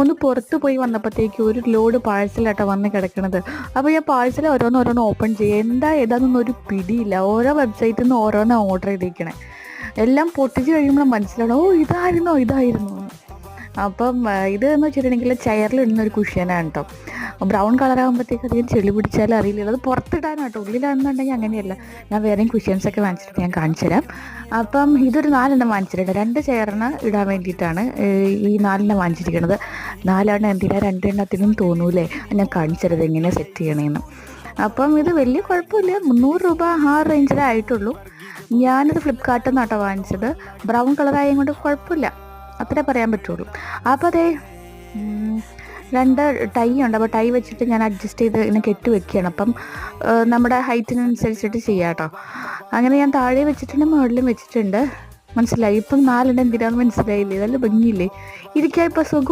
ഒന്ന് പുറത്ത് പോയി വന്നപ്പോഴത്തേക്ക് ഒരു ലോഡ് പാഴ്സലാട്ടോ വന്ന് കിടക്കണത്. അപ്പോൾ ഞാൻ പാഴ്സൽ ഓരോന്നോരോന്ന് ഓപ്പൺ ചെയ്യുക, ഏതാണെന്നൊന്നും ഒരു പിടിയില്ല. ഓരോ വെബ്സൈറ്റിൽ നിന്ന് ഓരോന്നാണ് ഓർഡർ ചെയ്തിരിക്കണേ. എല്ലാം പൊട്ടിച്ച് കഴിയുമ്പോൾ മനസ്സിലാവും, ഓ ഇതായിരുന്നു. അപ്പം ഇതെന്ന് വെച്ചിട്ടുണ്ടെങ്കിൽ ചെയറിലിടുന്ന ഒരു കുഷ്യനാണ് കേട്ടോ. ബ്രൗൺ കളറാകുമ്പോഴത്തേക്ക് അധികം ചെളി പിടിച്ചാലും അറിയില്ല. അത് പുറത്തിടാനാട്ടോ, ഉള്ളിലാണെന്നുണ്ടെങ്കിൽ അങ്ങനെയല്ല. ഞാൻ വേറെയും കുഷ്യൻസൊക്കെ വാങ്ങിച്ചിട്ട് ഞാൻ കാണിച്ചു തരാം. അപ്പം ഇതൊരു 4 വാങ്ങിച്ചിട്ടുണ്ട്. 2 ചെയറിന് ഇടാൻ വേണ്ടിയിട്ടാണ് ഈ 4 വാങ്ങിച്ചിരിക്കുന്നത്. 4 എന്തിനാ 2 തോന്നൂലേ? ഞാൻ കാണിച്ചത് എങ്ങനെ സെറ്റ് ചെയ്യണമെന്ന്. അപ്പം ഇത് വലിയ കുഴപ്പമില്ല, 300 രൂപ ആ റേഞ്ചിലേ ആയിട്ടുള്ളൂ. ഞാനിത് ഫ്ലിപ്കാർട്ടിൽ നിന്നാട്ടോ വാങ്ങിച്ചത്. ബ്രൗൺ കളറായത് കൊണ്ട് കുഴപ്പമില്ല, അത്രേ പറയാൻ പറ്റുള്ളൂ. അപ്പോൾ അതേ 2 ടൈ ഉണ്ട്. അപ്പോൾ ടൈ വെച്ചിട്ട് ഞാൻ അഡ്ജസ്റ്റ് ചെയ്ത് ഇങ്ങനെ കെട്ടി വെക്കുകയാണ്. അപ്പം നമ്മുടെ ഹൈറ്റിനനുസരിച്ചിട്ട് ചെയ്യാം കേട്ടോ. അങ്ങനെ ഞാൻ താഴെ വെച്ചിട്ടുണ്ട്, മുകളിലും വെച്ചിട്ടുണ്ട്. മനസ്സിലായി? ഇപ്പം 4 എന്തിനാന്ന് മനസ്സിലായില്ലേ? നല്ല ഭംഗിയില്ലേ ഇരിക്കാൻ? ഇപ്പം സുഖം.